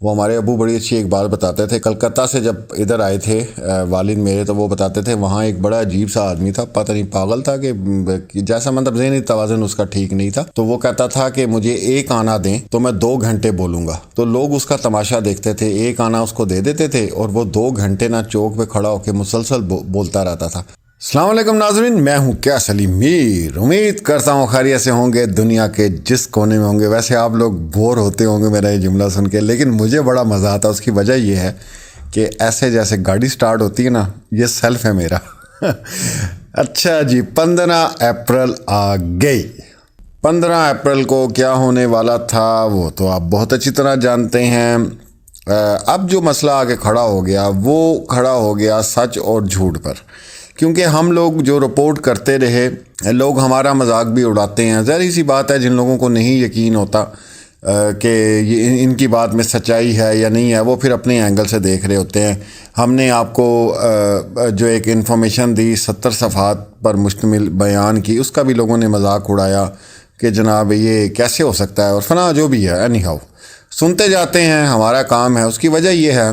وہ ہمارے ابو بڑی اچھی ایک بات بتاتے تھے، کلکتہ سے جب ادھر آئے تھے والد میرے، تو وہ بتاتے تھے وہاں ایک بڑا عجیب سا آدمی تھا، پتہ نہیں پاگل تھا کہ جیسا، مطلب ذہنی توازن اس کا ٹھیک نہیں تھا، تو وہ کہتا تھا کہ مجھے ایک آنا دیں تو میں 2 گھنٹے بولوں گا، تو لوگ اس کا تماشا دیکھتے تھے، ایک آنا اس کو دے دیتے تھے اور وہ 2 گھنٹے نہ چوک پہ کھڑا ہو کے مسلسل بولتا رہتا تھا۔ السلام علیکم ناظرین، میں ہوں کیا سلیم میر، امید کرتا ہوں خیریت سے ہوں گے دنیا کے جس کونے میں ہوں گے۔ ویسے آپ لوگ بور ہوتے ہوں گے میرا یہ جملہ سن کے، لیکن مجھے بڑا مزہ آتا ہے۔ اس کی وجہ یہ ہے کہ ایسے جیسے گاڑی سٹارٹ ہوتی ہے نا، یہ سیلف ہے میرا۔ اچھا جی، 15 اپریل آ گئی۔ 15 اپریل کو کیا ہونے والا تھا وہ تو آپ بہت اچھی طرح جانتے ہیں۔ اب جو مسئلہ آگے کھڑا ہو گیا وہ کھڑا ہو گیا سچ اور جھوٹ پر، کیونکہ ہم لوگ جو رپورٹ کرتے رہے، لوگ ہمارا مذاق بھی اڑاتے ہیں۔ ظاہر سی بات ہے، جن لوگوں کو نہیں یقین ہوتا کہ یہ ان کی بات میں سچائی ہے یا نہیں ہے، وہ پھر اپنے اینگل سے دیکھ رہے ہوتے ہیں۔ ہم نے آپ کو جو ایک انفارمیشن دی 70 صفحات پر مشتمل بیان کی، اس کا بھی لوگوں نے مذاق اڑایا کہ جناب یہ کیسے ہو سکتا ہے اور فلاں جو بھی ہے۔ اینی ہاؤ سنتے جاتے ہیں، ہمارا کام ہے۔ اس کی وجہ یہ ہے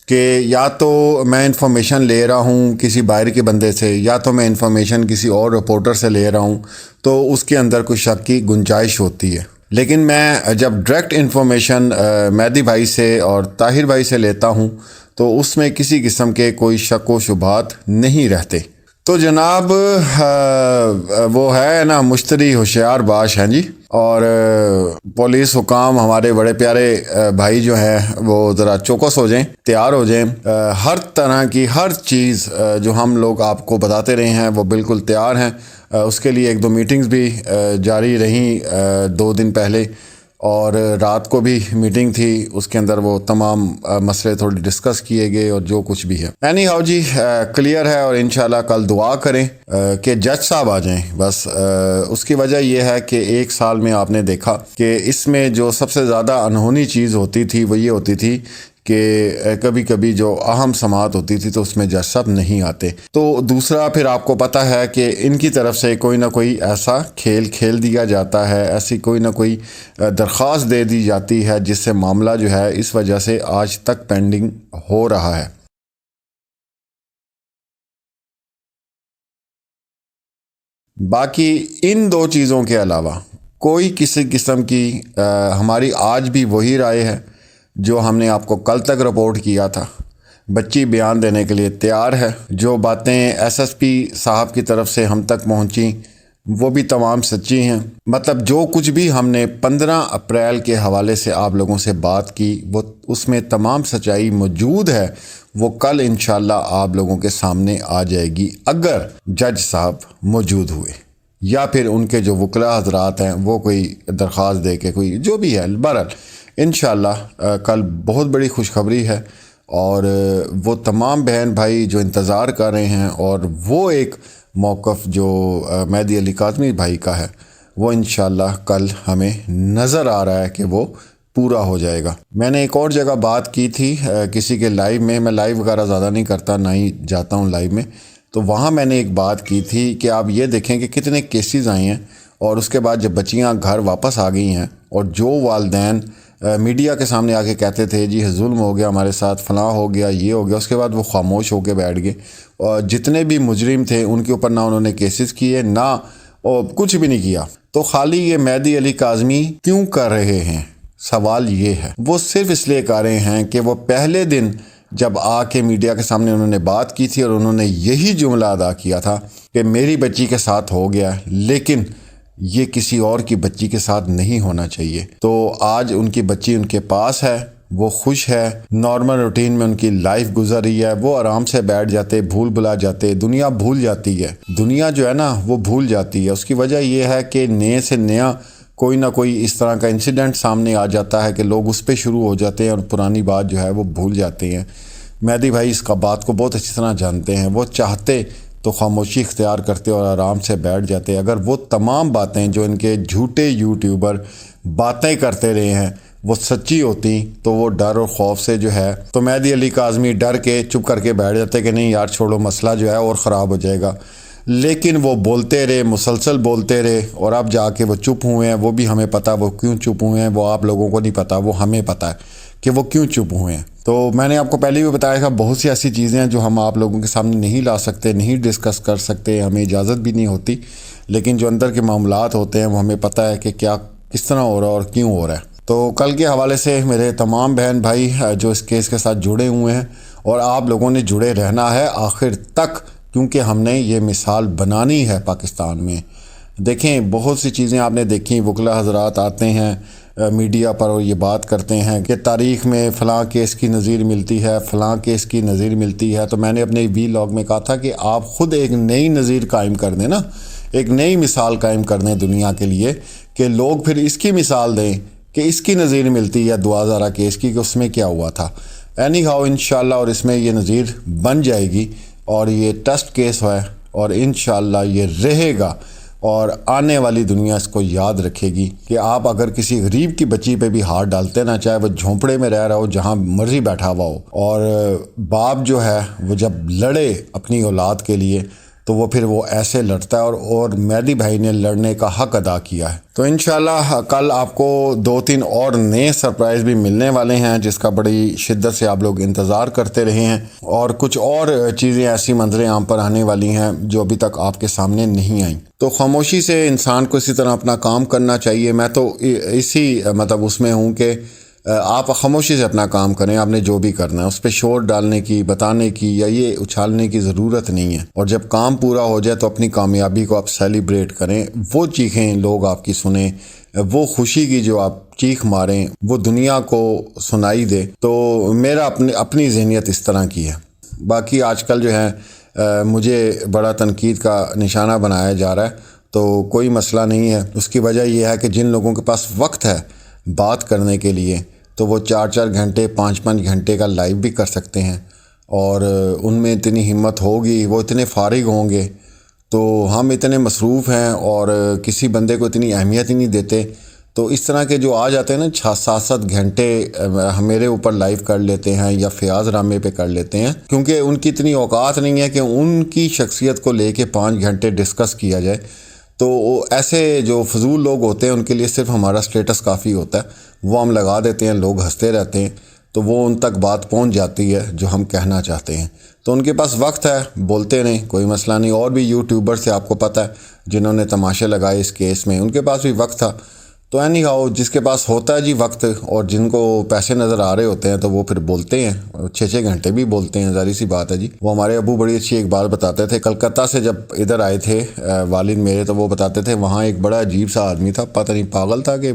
کہ یا تو میں انفارمیشن لے رہا ہوں کسی باہر کے بندے سے، یا تو میں انفارمیشن کسی اور رپورٹر سے لے رہا ہوں، تو اس کے اندر کوئی شک کی گنجائش ہوتی ہے۔ لیکن میں جب ڈائریکٹ انفارمیشن مہدی بھائی سے اور طاہر بھائی سے لیتا ہوں تو اس میں کسی قسم کے کوئی شک و شبہات نہیں رہتے۔ تو جناب وہ ہے نا، مشتری ہوشیار باش ہیں جی، اور پولیس حکام ہمارے بڑے پیارے بھائی جو ہیں وہ ذرا چوکس ہو جائیں، تیار ہو جائیں۔ ہر طرح کی ہر چیز جو ہم لوگ آپ کو بتاتے رہے ہیں وہ بالکل تیار ہیں۔ اس کے لیے 1-2 میٹنگز بھی جاری رہیں 2 دن پہلے، اور رات کو بھی میٹنگ تھی، اس کے اندر وہ تمام مسئلے تھوڑے ڈسکس کیے گئے اور جو کچھ بھی ہے۔ اینی ہاؤ جی، کلیئر ہے، اور انشاءاللہ کل دعا کریں کہ جج صاحب آ جائیں بس۔ اس کی وجہ یہ ہے کہ 1 سال میں آپ نے دیکھا کہ اس میں جو سب سے زیادہ انہونی چیز ہوتی تھی وہ یہ ہوتی تھی کہ کبھی کبھی جو اہم سماعت ہوتی تھی تو اس میں جج صاحب نہیں آتے۔ تو دوسرا پھر آپ کو پتہ ہے کہ ان کی طرف سے کوئی نہ کوئی ایسا کھیل کھیل دیا جاتا ہے، ایسی کوئی نہ کوئی درخواست دے دی جاتی ہے جس سے معاملہ جو ہے اس وجہ سے آج تک پینڈنگ ہو رہا ہے۔ باقی ان 2 چیزوں کے علاوہ کوئی کسی قسم کی ہماری آج بھی وہی رائے ہے جو ہم نے آپ کو کل تک رپورٹ کیا تھا۔ بچی بیان دینے کے لیے تیار ہے۔ جو باتیں ایس ایس پی صاحب کی طرف سے ہم تک پہنچیں وہ بھی تمام سچی ہیں۔ مطلب جو کچھ بھی ہم نے 15 اپریل کے حوالے سے آپ لوگوں سے بات کی وہ اس میں تمام سچائی موجود ہے، وہ کل انشاءاللہ آپ لوگوں کے سامنے آ جائے گی، اگر جج صاحب موجود ہوئے یا پھر ان کے جو وکلاء حضرات ہیں وہ کوئی درخواست دے کے، کوئی جو بھی ہے۔ بہرحال انشاءاللہ کل بہت بڑی خوشخبری ہے، اور وہ تمام بہن بھائی جو انتظار کر رہے ہیں، اور وہ ایک موقف جو مہدی علی کاظمی بھائی کا ہے، وہ انشاءاللہ کل ہمیں نظر آ رہا ہے کہ وہ پورا ہو جائے گا۔ میں نے ایک اور جگہ بات کی تھی کسی کے لائیو میں لائیو وغیرہ زیادہ نہیں کرتا، نہ ہی جاتا ہوں لائیو میں، تو وہاں میں نے ایک بات کی تھی کہ آپ یہ دیکھیں کہ کتنے کیسز آئے ہیں، اور اس کے بعد جب بچیاں گھر واپس آ گئی ہیں اور جو والدین میڈیا کے سامنے آ کے کہتے تھے جی ظلم ہو گیا ہمارے ساتھ، فلاں ہو گیا، یہ ہو گیا، اس کے بعد وہ خاموش ہو کے بیٹھ گئے، اور جتنے بھی مجرم تھے ان کے اوپر نہ انہوں نے کیسز کیے، نہ کچھ بھی نہیں کیا۔ تو خالی یہ مہدی علی کاظمی کیوں کر رہے ہیں؟ سوال یہ ہے، وہ صرف اس لیے کر رہے ہیں کہ وہ پہلے دن جب آ کے میڈیا کے سامنے انہوں نے بات کی تھی اور انہوں نے یہی جملہ ادا کیا تھا کہ میری بچی کے ساتھ ہو گیا، لیکن یہ کسی اور کی بچی کے ساتھ نہیں ہونا چاہیے۔ تو آج ان کی بچی ان کے پاس ہے، وہ خوش ہے، نارمل روٹین میں ان کی لائف گزر رہی ہے، وہ آرام سے بیٹھ جاتے، بھول بھلا جاتے، دنیا بھول جاتی ہے، دنیا جو ہے نا وہ بھول جاتی ہے۔ اس کی وجہ یہ ہے کہ نئے سے نیا کوئی نہ کوئی اس طرح کا انسیڈنٹ سامنے آ جاتا ہے کہ لوگ اس پہ شروع ہو جاتے ہیں اور پرانی بات جو ہے وہ بھول جاتے ہیں۔ مہدی بھائی اس کا بات کو بہت اچھی طرح جانتے ہیں، وہ چاہتے تو خاموشی اختیار کرتے اور آرام سے بیٹھ جاتے۔ اگر وہ تمام باتیں جو ان کے جھوٹے یوٹیوبر باتیں کرتے رہے ہیں وہ سچی ہوتی تو وہ ڈر اور خوف سے جو ہے تو مہدی علی کاظمی ڈر کے چپ کر کے بیٹھ جاتے کہ نہیں یار چھوڑو، مسئلہ جو ہے اور خراب ہو جائے گا۔ لیکن وہ بولتے رہے، مسلسل بولتے رہے، اور اب جا کے وہ چپ ہوئے ہیں۔ وہ بھی ہمیں پتہ وہ کیوں چپ ہوئے ہیں، وہ آپ لوگوں کو نہیں پتہ، وہ ہمیں پتہ ہے کہ وہ کیوں چپ ہوئے ہیں. تو میں نے آپ کو پہلے بھی بتایا تھا بہت سی ایسی چیزیں ہیں جو ہم آپ لوگوں کے سامنے نہیں لا سکتے, نہیں ڈسکس کر سکتے, ہمیں اجازت بھی نہیں ہوتی, لیکن جو اندر کے معاملات ہوتے ہیں وہ ہمیں پتہ ہے کہ کیا کس طرح ہو رہا ہے اور کیوں ہو رہا ہے. تو کل کے حوالے سے میرے تمام بہن بھائی جو اس کیس کے ساتھ جڑے ہوئے ہیں, اور آپ لوگوں نے جڑے رہنا ہے آخر تک, کیونکہ ہم نے یہ مثال بنانی ہے پاکستان میں. دیکھیں بہت سی چیزیں آپ نے دیکھیں, وکلا حضرات آتے ہیں میڈیا پر اور یہ بات کرتے ہیں کہ تاریخ میں فلاں کیس کی نظیر ملتی ہے, فلاں کیس کی نظیر ملتی ہے. تو میں نے اپنے وی لاگ میں کہا تھا کہ آپ خود ایک نئی نظیر قائم کر دیں نا, ایک نئی مثال قائم کر دیں دنیا کے لیے, کہ لوگ پھر اس کی مثال دیں کہ اس کی نظیر ملتی ہے دعا زارا کیس کی کہ اس میں کیا ہوا تھا. اینی ہاؤ انشاءاللہ اور اس میں یہ نظیر بن جائے گی, اور یہ ٹیسٹ کیس ہے, اور انشاءاللہ یہ رہے گا, اور آنے والی دنیا اس کو یاد رکھے گی کہ آپ اگر کسی غریب کی بچی پہ بھی ہاتھ ڈالتے نا, چاہے وہ جھونپڑے میں رہ رہا ہو, جہاں مرضی بیٹھا ہوا ہو, اور باپ جو ہے وہ جب لڑے اپنی اولاد کے لیے تو وہ پھر وہ ایسے لڑتا ہے, اور مہدی بھائی نے لڑنے کا حق ادا کیا ہے. تو انشاءاللہ کل آپ کو 2-3 اور نئے سرپرائز بھی ملنے والے ہیں, جس کا بڑی شدت سے آپ لوگ انتظار کرتے رہے ہیں, اور کچھ اور چیزیں ایسی منظر عام پر آنے والی ہیں جو ابھی تک آپ کے سامنے نہیں آئیں. تو خاموشی سے انسان کو اسی طرح اپنا کام کرنا چاہیے. میں تو اسی اس میں ہوں کہ آپ خاموشی سے اپنا کام کریں, آپ نے جو بھی کرنا ہے اس پہ شور ڈالنے کی, بتانے کی یا یہ اچھالنے کی ضرورت نہیں ہے. اور جب کام پورا ہو جائے تو اپنی کامیابی کو آپ سیلیبریٹ کریں, وہ چیخیں لوگ آپ کی سنیں, وہ خوشی کی جو آپ چیخ ماریں وہ دنیا کو سنائی دے. تو میرا اپنی ذہنیت اس طرح کی ہے. باقی آج کل جو ہے مجھے بڑا تنقید کا نشانہ بنایا جا رہا ہے, تو کوئی مسئلہ نہیں ہے. اس کی وجہ یہ ہے کہ جن لوگوں کے پاس وقت ہے بات کرنے کے لیے تو وہ 4-4 گھنٹے 5-5 گھنٹے کا لائیو بھی کر سکتے ہیں, اور ان میں اتنی ہمت ہوگی, وہ اتنے فارغ ہوں گے. تو ہم اتنے مصروف ہیں اور کسی بندے کو اتنی اہمیت ہی نہیں دیتے. تو اس طرح کے جو آ جاتے ہیں نا 6-7 گھنٹے میرے اوپر لائیو کر لیتے ہیں یا فیاض رامے پہ کر لیتے ہیں, کیونکہ ان کی اتنی اوقات نہیں ہے کہ ان کی شخصیت کو لے کے 5 گھنٹے ڈسکس کیا جائے. تو ایسے جو فضول لوگ ہوتے ہیں ان کے لیے صرف ہمارا سٹیٹس کافی ہوتا ہے, وہ ہم لگا دیتے ہیں, لوگ ہنستے رہتے ہیں, تو وہ ان تک بات پہنچ جاتی ہے جو ہم کہنا چاہتے ہیں. تو ان کے پاس وقت ہے, بولتے نہیں, کوئی مسئلہ نہیں. اور بھی یوٹیوبر سے آپ کو پتہ ہے جنہوں نے تماشے لگائے اس کیس میں, ان کے پاس بھی وقت تھا. تو اینی ہاؤ جس کے پاس ہوتا ہے جی وقت, اور جن کو پیسے نظر آ رہے ہوتے ہیں تو وہ پھر بولتے ہیں, 6-6 گھنٹے بھی بولتے ہیں, ظاہر سی بات ہے جی. وہ ہمارے ابو بڑی اچھی ایک بات بتاتے تھے, کلکتہ سے جب ادھر آئے تھے والد میرے, تو وہ بتاتے تھے وہاں ایک بڑا عجیب سا آدمی تھا, پتہ نہیں پاگل تھا کہ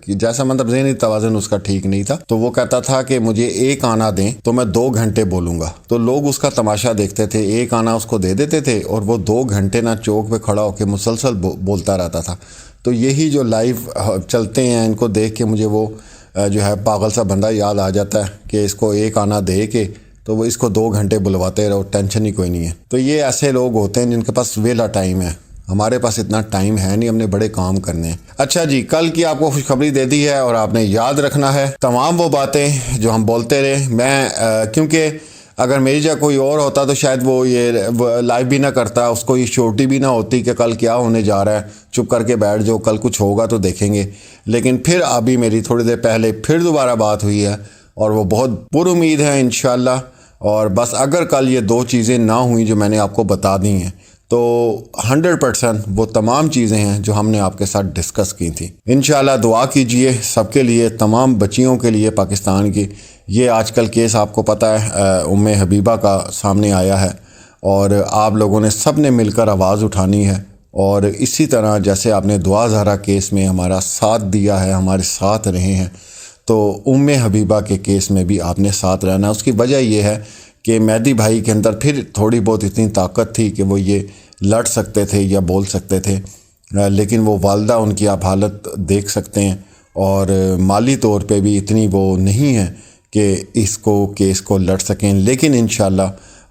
جیسا ذہنی توازن اس کا ٹھیک نہیں تھا. تو وہ کہتا تھا کہ مجھے ایک آنا دیں تو میں 2 گھنٹے بولوں گا. تو لوگ اس کا تماشا دیکھتے تھے, ایک آنا اس کو دے دیتے تھے اور وہ 2 گھنٹے نہ چوک پہ کھڑا ہو کے مسلسل بولتا رہتا تھا. تو یہی جو لائیو چلتے ہیں ان کو دیکھ کے مجھے وہ جو ہے پاگل سا بندہ یاد آ جاتا ہے کہ اس کو ایک آنا دے کے تو وہ اس کو 2 گھنٹے بلواتے رہو, ٹینشن ہی کوئی نہیں ہے. تو یہ ایسے لوگ ہوتے ہیں جن کے پاس ویلا ٹائم ہے, ہمارے پاس اتنا ٹائم ہے نہیں, ہم نے بڑے کام کرنے ہیں. اچھا جی, کل کی آپ کو خوشخبری دے دی ہے اور آپ نے یاد رکھنا ہے تمام وہ باتیں جو ہم بولتے رہے. میں کیونکہ اگر میری جگہ کوئی اور ہوتا تو شاید وہ یہ لائیو بھی نہ کرتا, اس کو یہ شورٹی بھی نہ ہوتی کہ کل کیا ہونے جا رہا ہے, چپ کر کے بیٹھ جاؤ, کل کچھ ہوگا تو دیکھیں گے. لیکن پھر ابھی میری تھوڑی دیر پہلے پھر دوبارہ بات ہوئی ہے, اور وہ بہت پر امید ہے انشاءاللہ. اور بس اگر کل یہ 2 چیزیں نہ ہوئیں جو میں نے آپ کو بتا دی ہیں, تو 100% وہ تمام چیزیں ہیں جو ہم نے آپ کے ساتھ ڈسکس کی تھیں. انشاءاللہ دعا کیجئے سب کے لیے, تمام بچیوں کے لیے پاکستان کی. یہ آج کل کیس آپ کو پتہ ہے ام حبیبہ کا سامنے آیا ہے, اور آپ لوگوں نے سب نے مل کر آواز اٹھانی ہے. اور اسی طرح جیسے آپ نے دعا زہرا کیس میں ہمارا ساتھ دیا ہے, ہمارے ساتھ رہے ہیں, تو ام حبیبہ کے کیس میں بھی آپ نے ساتھ رہنا. اس کی وجہ یہ ہے کہ مہدی بھائی کے اندر پھر تھوڑی بہت اتنی طاقت تھی کہ وہ یہ لڑ سکتے تھے یا بول سکتے تھے, لیکن وہ والدہ ان کی آپ حالت دیکھ سکتے ہیں, اور مالی طور پہ بھی اتنی وہ نہیں ہے کہ اس کیس کو لڑ سکیں. لیکن انشاءاللہ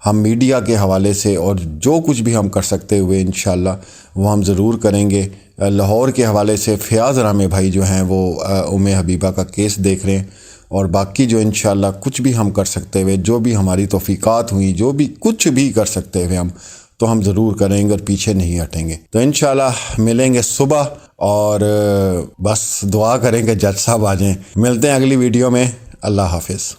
ہم میڈیا کے حوالے سے اور جو کچھ بھی ہم کر سکتے ہوئے انشاءاللہ وہ ہم ضرور کریں گے. لاہور کے حوالے سے فیاض رامے بھائی جو ہیں وہ ام حبیبہ کا کیس دیکھ رہے ہیں, اور باقی جو انشاءاللہ کچھ بھی ہم کر سکتے ہوئے, جو بھی ہماری توفیقات ہوئیں, جو بھی کچھ بھی کر سکتے ہوئے تو ہم ضرور کریں گے اور پیچھے نہیں ہٹیں گے. تو انشاءاللہ ملیں گے صبح, اور بس دعا کریں کہ جج صاحب آ جائیں. ملتے ہیں اگلی ویڈیو میں. اللہ حافظ.